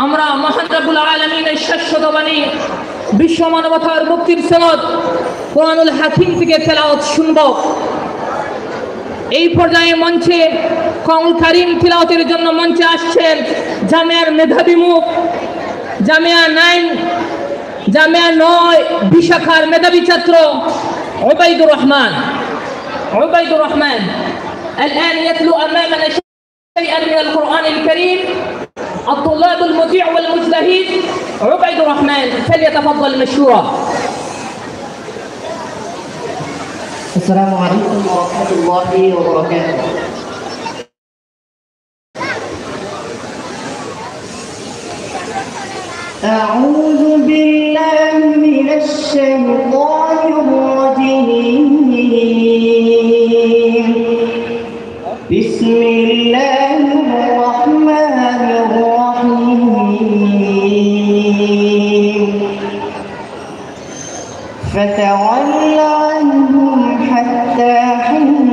আমরা মহান রব্বুল আলামিনের শাশ্বত বাণী বিশ্ব মানবতার মুক্তির সনদ কোরআনুল হাকিম থেকে তেলাওয়াত শুনব। এই পর্যায়ে মঞ্চে কোরআনুল কারীম তেলাওয়াতের জন্য মঞ্চে আসছেন জামিয়ার মেধাবী মুখ, জামিয়া 9 বিশাখার মেধাবী ছাত্র উবাইদুর রহমান। الآن يتلو أمامنا شيئا من القرآن الكريم الطلاب المطيع والمجتهد عبيد الرحمن، فليتفضل مشكورا. السلام عليكم ورحمة الله وبركاته. أعوذ بالله من الشيطان الرجيم. بسم الله الرحمن الرحيم. فتول عنهم حتى حين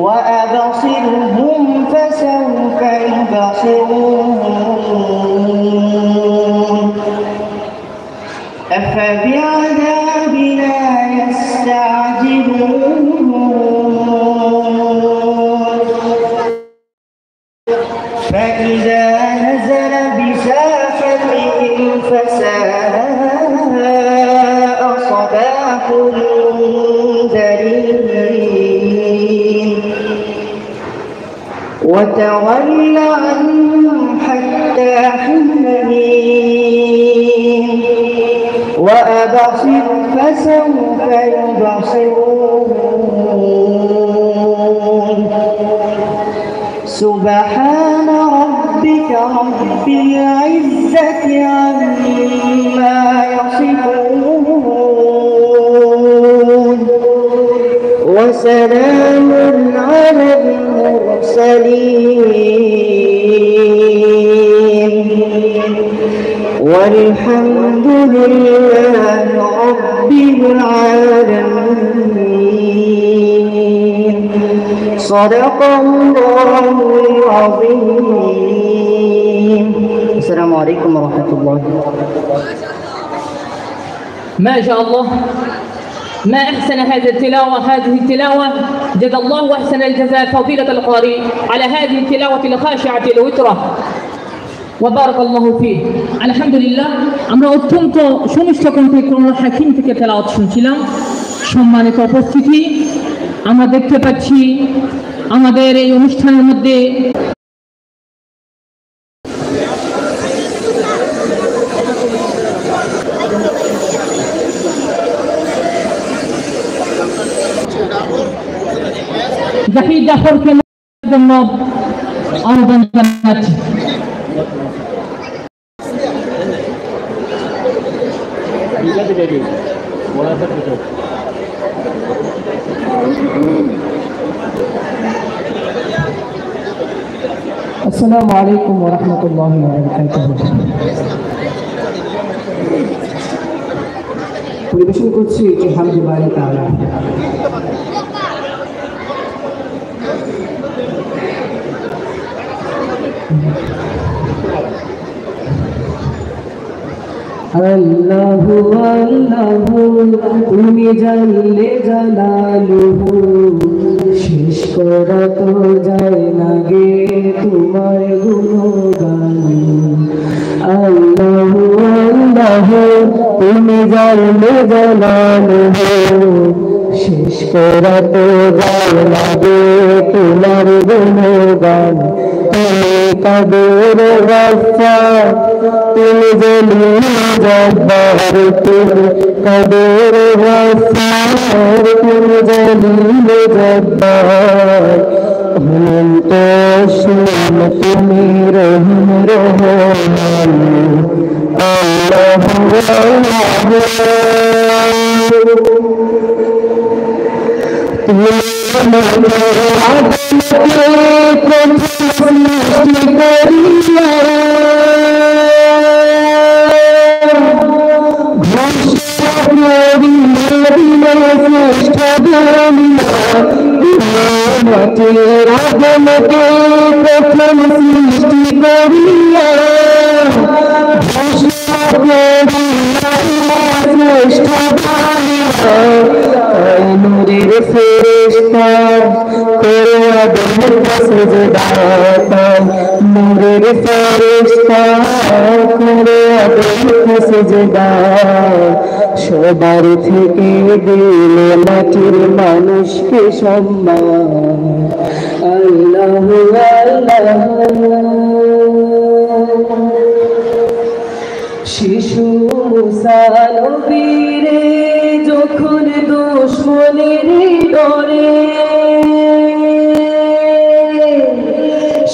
وأبصرهم فسوف يبصرون. أفبعذابنا يستعجلون فإذا نزل بساحتهم فساء صباح المنذرين. وتول عنهم حتى حين وأبصر فسوف يبصرون. سبحان ربك رب العزة عما يصفون وسلام على المرسلين والحمد لله رب العالمين. صدق الله العظيم. السلام عليكم ورحمة الله. ما شاء الله، ما أحسن هذه التلاوة. جزا الله أحسن الجزاء فضيلة القارئ على هذه التلاوة الخاشعة الوترة وبارك الله فيه. আলহামদুলিল্লাহ, আমরা অত্যন্ত সুমিষ্ট কণ্ঠে কোরআনুল হাকিম থেকে তেলাওয়াত শুনছিলাম। সম্মানিত উপস্থিতি, আমরা দেখতে পাচ্ছি আমাদের এই অনুষ্ঠানের মধ্যে জাহিদ জাফরকে জন্য আহ্বান জানাচ্ছি। আসসালামু আলাইকুম ওয়া রাহমাতুল্লাহি ওয়া বারাকাতুহু। পরিবেশন করছি হামদুলিল্লাহ তাআলা। আল্লাহু আল্লাহু তুমি জানলে জালালুহু, শেষ করা তো যায় না গে তোমার গুণগান। আল্লাহু আল্লাহু তুমি জানলে জালালুহু, শেষ করা তো যায় না গে তোমার গুণগান। তুমি কাদের গফফার, তুমি জলিল জব্বার, তুমি কাদের গফফার, তুমি জলিল জব্বার। অনন্ত অসীম তুমি রহিম রহমান। আল্লাহু আল্লাহু তুমি মাটির আদমকে প্রথম সৃষ্টি করিয়া শ্রেষ্ঠ বানিয়া নূরের ফেরেশতা করে আদমকে সিজদা নূরের ফেরেশতা করে আদমকে সিজদা সবার থেকে দিলে মাটির মানুষকে সম্মান আল্লাহ আল্লাহ শিশু মুসা নবীরে যখন দুশমনের ডরে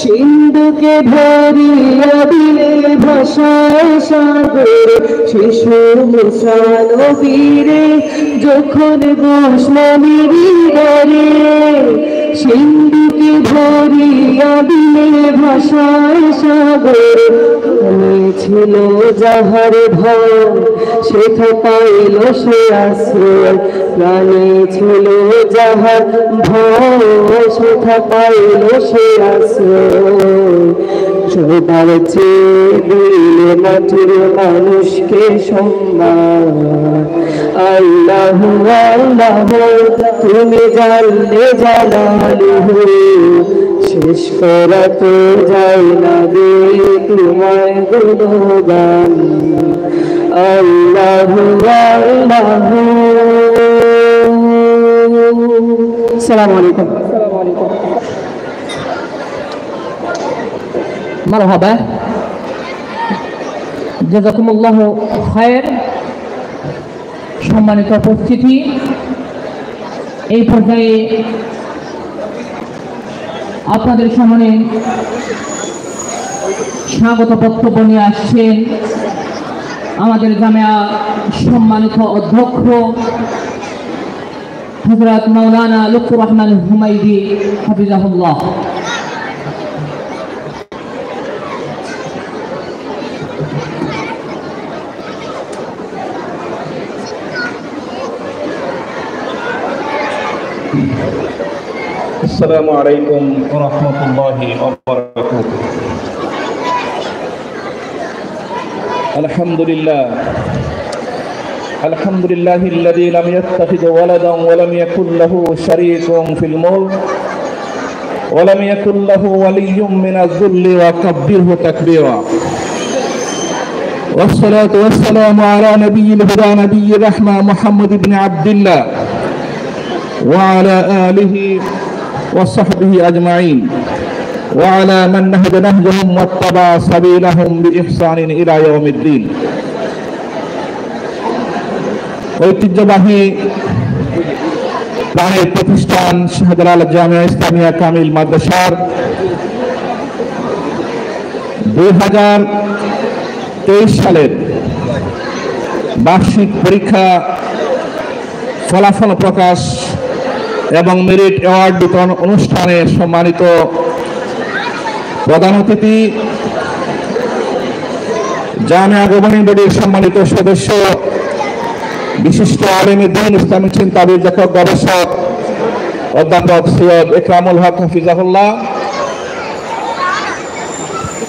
সিন্ধুকে ধরিয়া দিলে ভাষায় সাগর শিশু মুসা নবীরে যখন দুশমনের ডরে সিন্ধুকে ধরিয়া দিলে ভাষায় সাগর ছিল যাহার ভয় সেথা পাইল সে আশ্রয় প্রাণে ছিল যাহার ভয় সেথা পাইল সে আশ্রয় সবার চেয়ে দিলে মাটির মানুষকে সম্মান আল্লাহ আল্লাহ তুমি জানলে জানালু শেষ করা তো যায় না রে তোমায় গুণগান আল্লাহ আল্লাহ আসসালামু আলাইকুম মারহাবা জাযাকুমুল্লাহু খায়র। সম্মানিত উপস্থিতি, এই পর্যায়ে আপনাদের সামনে স্বাগত বক্তব্য নিয়ে আসছেন আমাদের জামিয়া সম্মানিত অধ্যক্ষ হযরত মাওলানা লুৎফুর রহমান হুমাইদি হাফিজাহুল্লাহ। السلام عليكم ورحمة الله وبركاته. الحمد لله الذي لم يتخذ ولدا ولم يكن له شريك في الملك ولم يكن له ولي من الذل وكبره تكبيرا. والصلاة والسلام على نبي الهدى نبي الرحمة محمد بن عبد الله وعلى آله وصحبه أجمعين وعلى من نهج نهجهم واتبع سبيلهم بإحسان إلى يوم الدين. ঐতিহ্যবাহী প্রাণের প্রতিষ্ঠান শাহজালাল জামিয়া ইসলামিয়া কামিল মাদ্রাসার 2023 সালের বার্ষিক পরীক্ষা ফলাফল প্রকাশ এবং মেরিট অ্যাওয়ার্ড বিতরণ অনুষ্ঠানে সম্মানিত প্রধান অতিথি, জামিয়া গভর্নিং বডির সম্মানিত সদস্য, বিশিষ্ট আলেম দ্বীন, ইসলামিক চিন্তাবিদ, লেখক, গবেষক অধ্যাপক সৈয়দ একরামুল হক হাফিজাহুল্লাহ,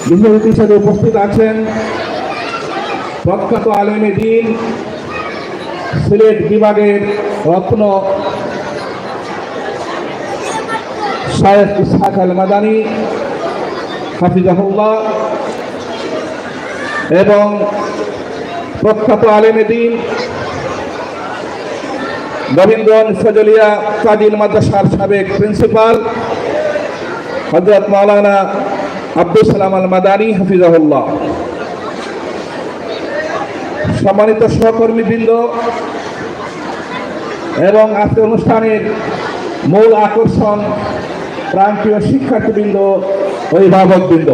বিশেষ অতিথি হিসেবে উপস্থিত আছেন প্রখ্যাত আলেম দ্বীন, সিলেট বিভাগের রত্ন শায়েখ ইসহাক আল মাদানী হাফিজাহুল্লাহ এবং প্রখ্যাত আলেম দ্বীন গোবিন্দগঞ্জ ফজলিয়া কাদিল মাদ্রাসার সাবেক প্রিন্সিপাল হযরত মাওলানা আব্দুল সালাম আল মাদানী হাফিজাহুল্লাহ, সম্মানিত সহকর্মীবৃন্দ এবং আজকের অনুষ্ঠানের মূল আকর্ষণ প্রান্তীয় শিক্ষার্থীবৃন্দ, অভিভাবকবৃন্দ,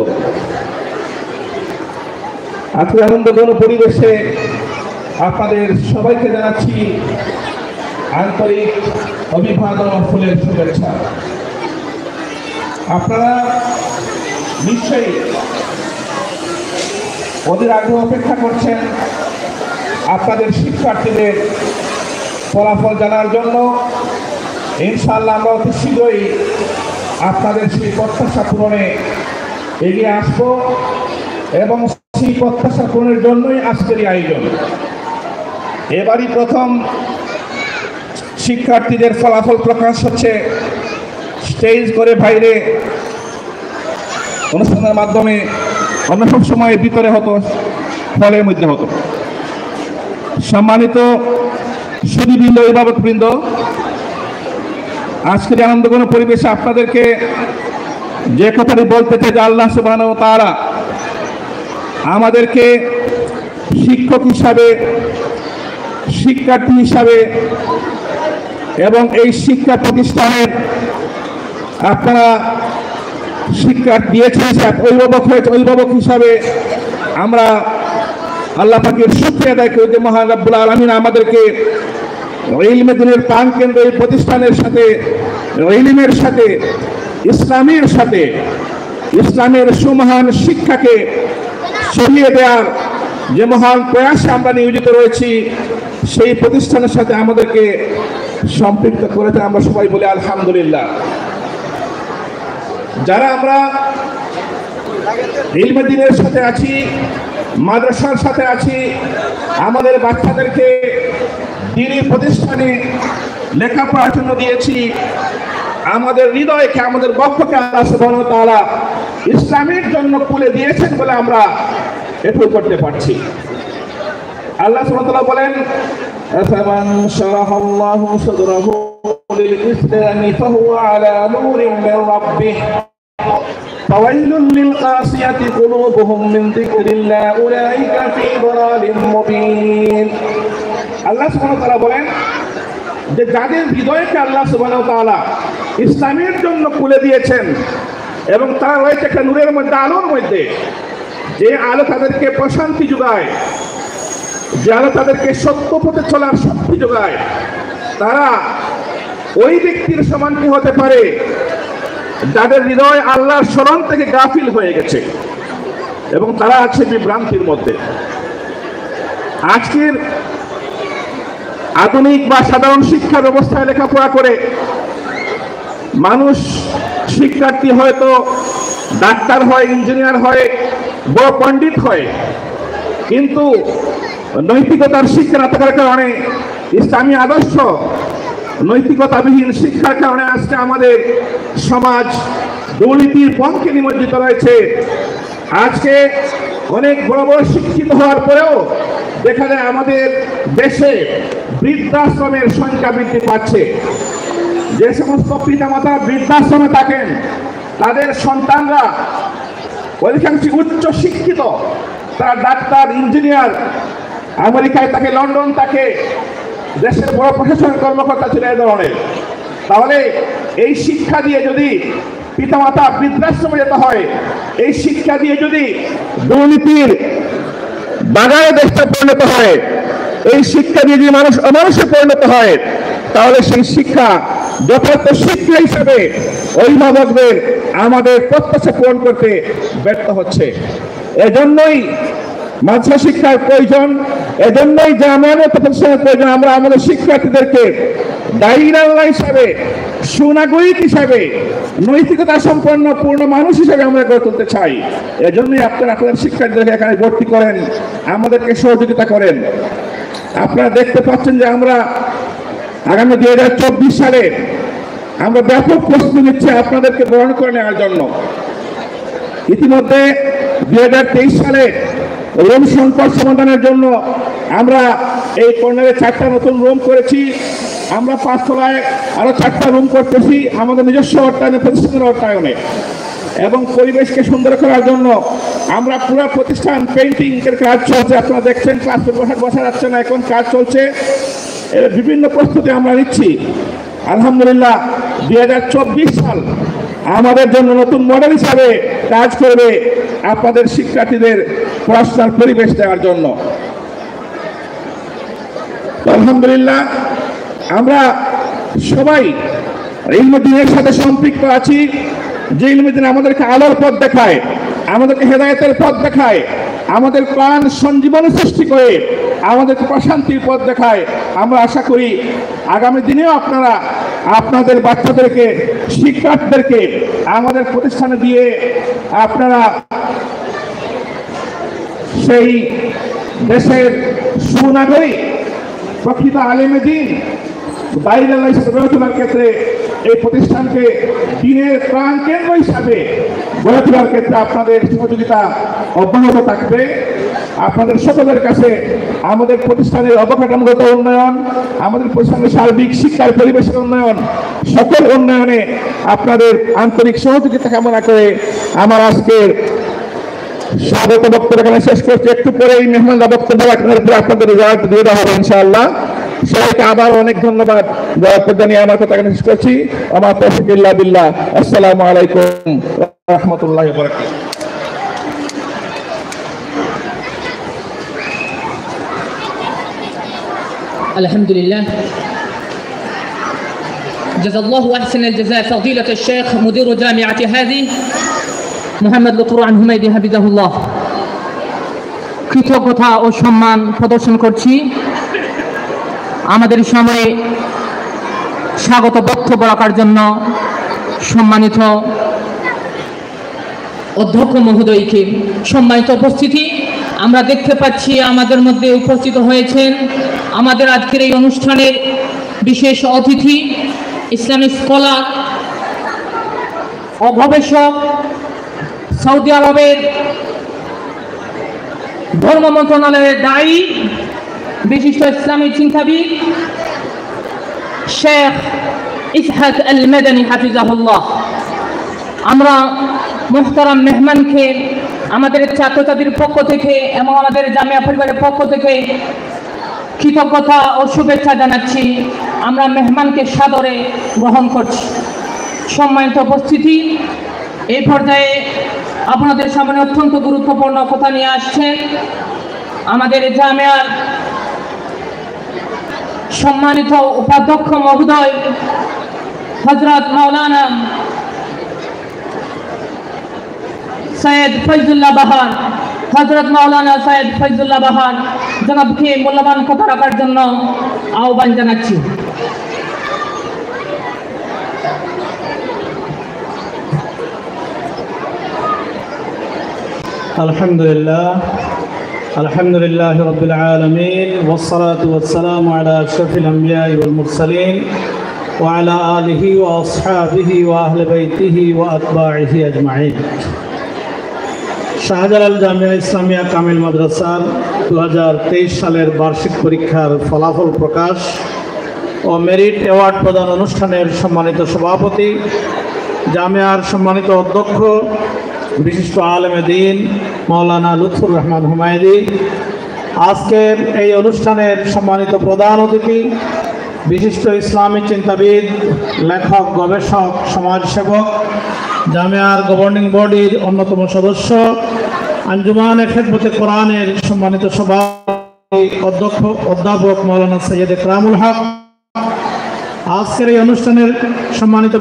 আজকের আনন্দঘন পরিবেশে আপনাদের সবাইকে জানাচ্ছি আন্তরিক অভিবাদন ও ফুলের শুভেচ্ছা। আপনারা নিশ্চয়ই ওদের আগ্রহ অপেক্ষা করছেন আপনাদের শিক্ষার্থীদের ফলাফল জানার জন্য। ইনশাআল্লাহ আমরা অতি শীঘ্রই আপনাদের সেই প্রত্যাশা পূরণে এগিয়ে আসব এবং সেই প্রত্যাশা পূরণের জন্যই আজকের এই আয়োজন। এবারই প্রথম শিক্ষার্থীদের ফলাফল প্রকাশ হচ্ছে স্টেজ করে বাইরে অনুষ্ঠানের মাধ্যমে, অন্য সব সময় ভিতরে হতো, হলের মধ্যে হতো। সম্মানিত সুধীবৃন্দ, অভিভাবকবৃন্দ, আজকের আনন্দঘন পরিবেশে আপনাদেরকে যে কথাটি বলতে চাই যে আল্লাহ সুবহানাহু ওয়া তাআলা আমাদেরকে শিক্ষক হিসাবে, শিক্ষার্থী হিসাবে এবং এই শিক্ষা প্রতিষ্ঠানের আপনারা শিক্ষা দিয়েছেন, অভিভাবক হিসাবে আমরা আল্লাহ পাকের শুকরিয়া আদায় করি যে মহান রব্বুল আলামিন আমাদেরকে ইলমে দ্বীনের প্রাণকেন্দ্র এই প্রতিষ্ঠানের সাথে, ইলমের সাথে, ইসলামের সুমহান শিক্ষাকে ছড়িয়ে দেওয়ার যে মহান প্রয়াসে আমরা নিয়োজিত রয়েছি, সেই প্রতিষ্ঠানের সাথে আমাদেরকে সম্পৃক্ত করেছে। আমরা সবাই বলি আলহামদুলিল্লাহ। যারা আমরা ইলমে দ্বীনের সাথে আছি, মাদ্রাসার সাথে আছি, আমাদের বাচ্চাদেরকে দ্বীনি প্রতিষ্ঠানে লেখাপড়ার জন্য দিয়েছি, আমাদের হৃদয়কে, আমাদের বক্ষকে আল্লাহ সুবহানাহু ওয়া তাআলা ইসলামের জন্য খুলে দিয়েছেন বলে আমরা এটুকু করতে পারছি। আল্লাহ সুবহানাহু ওয়া তাআলা বলেন, আফামান শারাহাল্লাহু সাদরাহু লিল ইসলামি ফাহুয়া আলা নূরিন মির রাব্বিহ ফাওয়াইলুন লিল কাসিয়াতি কুলুবুহুম মিন যিকরিল্লাহ উলাইকা ফী দালালিম মুবিন। আল্লাহ সুবহানাহু ওয়া তাআলা বলেন যে যাদের হৃদয়কে আল্লাহ সুবহানাহু ওয়া তাআলা ইসলামের জন্য খুলে দিয়েছেন এবং তারা রয়েছে একটা নূরের মধ্যে, আলোর মধ্যে, যে আলো তাদেরকে প্রশান্তি যোগায়, যে আলো তাদেরকে সত্য পথে চলার শক্তি যোগায়, তারা ওই ব্যক্তির সমান কি হতে পারে যাদের হৃদয় আল্লাহর স্মরণ থেকে গাফিল হয়ে গেছে এবং তারা আছে বিভ্রান্তির মধ্যে। আজকের আধুনিক বা সাধারণ শিক্ষা ব্যবস্থায় লেখাপড়া করে মানুষ, শিক্ষার্থী হয়তো ডাক্তার হয়, ইঞ্জিনিয়ার হয়, বড় পণ্ডিত হয়, কিন্তু নৈতিকতার শিক্ষা না থাকার কারণে, ইসলামী আদর্শ নৈতিকতাবিহীন শিক্ষার কারণে আজকে আমাদের সমাজ দুর্নীতির পঙ্কে নিমজ্জিত রয়েছে। আজকে অনেক বড় বড় শিক্ষিত হওয়ার পরেও দেখা যায় আমাদের দেশে বৃদ্ধাশ্রমের সংখ্যা বৃদ্ধি পাচ্ছে। যে সমস্ত পিতামাতা বৃদ্ধাশ্রমে থাকেন, তাদের সন্তানরা অধিকাংশ উচ্চ শিক্ষিত, তারা ডাক্তার, ইঞ্জিনিয়ার, আমেরিকায় থাকে, লন্ডন থাকে, দেশের বড় প্রশাসনিক কর্মকর্তা ছিল এই ধরনের। তাহলে এই শিক্ষা দিয়ে যদি পিতামাতা বৃদ্ধাশ্রমে যেতে হয়, এই শিক্ষা দিয়ে যদি দুর্নীতির বাগানে দেশটা পরিণত হয়, এই শিক্ষা দিয়ে যদি মানুষ অমানুষে পরিণত হয়, তাহলে সেই শিক্ষা যথার্থ শিক্ষা হিসেবে অভিভাবকদের আমাদের প্রত্যাশা পূরণ করতে ব্যর্থ হচ্ছে। এজন্যই মাদ্রাসা শিক্ষার প্রয়োজন, এজন্যই জামিয়া প্রতিষ্ঠানের প্রয়োজন। আমরা আমাদের শিক্ষার্থীদেরকে দায়ীরাল্লাহ হিসাবে, সুনাগরিক হিসাবে, নৈতিকতা সম্পন্ন পূর্ণ মানুষ হিসাবে আমরা গড়ে তুলতে চাই। এজন্যই আপনারা আপনাদের শিক্ষার্থীদেরকে এখানে ভর্তি করেন, আমাদেরকে সহযোগিতা করেন। আপনারা দেখতে পাচ্ছেন যে আমরা আগামী 2024 সালে আমরা ব্যাপক প্রস্তুতি নিচ্ছি আপনাদেরকে বরণ করে নেওয়ার জন্য। ইতিমধ্যে 2023 সালে রুম সংকট সমাধানের জন্য আমরা এই কর্নারে 4টা নতুন রুম করেছি। আমরা 5 তলায় আরো 4টা রুম করতেছি আমাদের নিজস্ব অর্থায়নে, প্রতিষ্ঠানের অর্থায়নে। এবং পরিবেশকে সুন্দর করার জন্য আমরা পুরো প্রতিষ্ঠান পেইন্টিং এর কাজ চলছে। আপনারা দেখছেন ক্লাসে বসা যাচ্ছে না, এখন কাজ চলছে। এর বিভিন্ন প্রস্তুতি আমরা নিচ্ছি। আলহামদুলিল্লাহ 2024 সাল আমাদের জন্য নতুন মডেল হিসাবে কাজ করবে আপনাদের শিক্ষার্থীদের পড়াশোনার পরিবেশ দেওয়ার জন্য। আলহামদুলিল্লাহ আমরা সবাই ইলমে দ্বীনের সাথে সম্পৃক্ত আছি। যে ইলমে দ্বীন আমাদেরকে আলোর পথ দেখায়, আমাদেরকে হেদায়েতের পথ দেখায়, আমাদের প্রাণ সঞ্জীবনী সৃষ্টি করে আমাদেরকে প্রশান্তির পথ দেখায়। আমরা আশা করি আগামী দিনেও আপনারা আপনাদের বাচ্চাদেরকে, শিক্ষার্থীদেরকে আমাদের প্রতিষ্ঠানে দিয়ে আপনারা সেই দেশের সুনাগরিক, প্রকৃত আলেমে দ্বীন, বাইরে গড়ে তোলার ক্ষেত্রে এই প্রতিষ্ঠানকে দিনের প্রাণ কেন্দ্র হিসাবে গড়ে তোলার ক্ষেত্রে আপনাদের সহযোগিতা অব্যাহত থাকবে। আপনাদের সকলের কাছে আমাদের প্রতিষ্ঠানের অবকাঠামোগত উন্নয়ন, আমাদের প্রতিষ্ঠানের সার্বিক শিক্ষার পরিবেশের উন্নয়ন, সকল উন্নয়নে আপনাদের আন্তরিক সহযোগিতা কামনা করে আমার আজকের স্বাগত বক্তব্য এখানে শেষ করছি। একটু পরেই মেহমানরা বক্তব্য আপনাদের জবাব দিয়ে দেওয়া হবে ইনশাআল্লাহ। সবাইকে আবার অনেক ধন্যবাদ জবাব জানিয়ে আমার কথা এখানে শেষ করছি। আমার তৌফিক ইল্লা বিল্লাহ। আসসালামু আলাইকুম ওয়া রাহমাতুল্লাহি ওয়া বারাকাতুহু। الحمد لله. جزا الله أحسن الجزاء فضيلة الشيخ مدير جامعة هذه محمد لطفر عن هميدي حفظه الله. কৃতজ্ঞতা ও সম্মান প্রদর্শন করছি আমাদের সামনে স্বাগত বক্তব্য রাখার জন্য সম্মানিত অধ্যক্ষ মহোদয়কে। সম্মানিত উপস্থিতি, আমরা দেখতে পাচ্ছি আমাদের মধ্যে উপস্থিত হয়েছেন আমাদের আজকের এই অনুষ্ঠানের বিশেষ অতিথি, ইসলামিক স্কলার ও গবেষক, সৌদি আরবের ধর্ম মন্ত্রণালয়ের দায়ী, বিশিষ্ট ইসলামী চিন্তাবিদ শেখ ইসহাক আল মাদানী হাফিজাহুল্লাহ। আমরা মুহতারাম মেহমানকে আমাদের ছাত্রছাত্রীর পক্ষ থেকে এবং আমাদের জামিয়া পরিবারের পক্ষ থেকে কৃতজ্ঞতা ও শুভেচ্ছা জানাচ্ছি। আমরা মেহমানকে সাদরে গ্রহণ করছি। সম্মানিত উপস্থিতি, এই পর্যায়ে আপনাদের সামনে অত্যন্ত গুরুত্বপূর্ণ কথা নিয়ে আসছেন আমাদের জামিয়ার সম্মানিত উপাধ্যক্ষ মহোদয় হযরত মাওলানা সৈয়দ ফয়জুল্লাহ বাহার। হযরত মাওলানা সৈয়দ ফয়জুল্লাহ বাহার জনাবকে মূল্যবান কথা রাখার জন্য আহ্বান জানাচ্ছি। আলহামদুলিল্লাহ রাব্বিল আলামিন ওয়াসসালাতু ওয়াসসালামু আলা আশরাফিল আমবিয়াই ওয়াল মুরসালিন ওয়া আলা আলিহি ওয়া আসহাবিহি ওয়া আহলি বাইতিহি ওয়া আতবাইহি আজমাইন। শাহজালাল জামিয়া ইসলামিয়া কামিল মাদ্রাসার 2023 সালের বার্ষিক পরীক্ষার ফলাফল প্রকাশ ও মেরিট অ্যাওয়ার্ড প্রদান অনুষ্ঠানের সম্মানিত সভাপতি, জামিয়ার সম্মানিত অধ্যক্ষ, বিশিষ্ট আলেমে দ্বীন মাওলানা লুৎফুর রহমান হুমায়দি, আজকের এই অনুষ্ঠানের সম্মানিত প্রধান অতিথি, বিশিষ্ট ইসলামী চিন্তাবিদ, লেখক, গবেষক, সমাজসেবক, জামিয়ার গভর্নিং বডির অন্যতম সদস্য, আঞ্জুমানে খেদমতে কোরআনের সম্মানিত সভাপতি অধ্যাপক মাওলানা সৈয়দ ইকরামুল হক, আজকের এই অনুষ্ঠানের সম্মানিত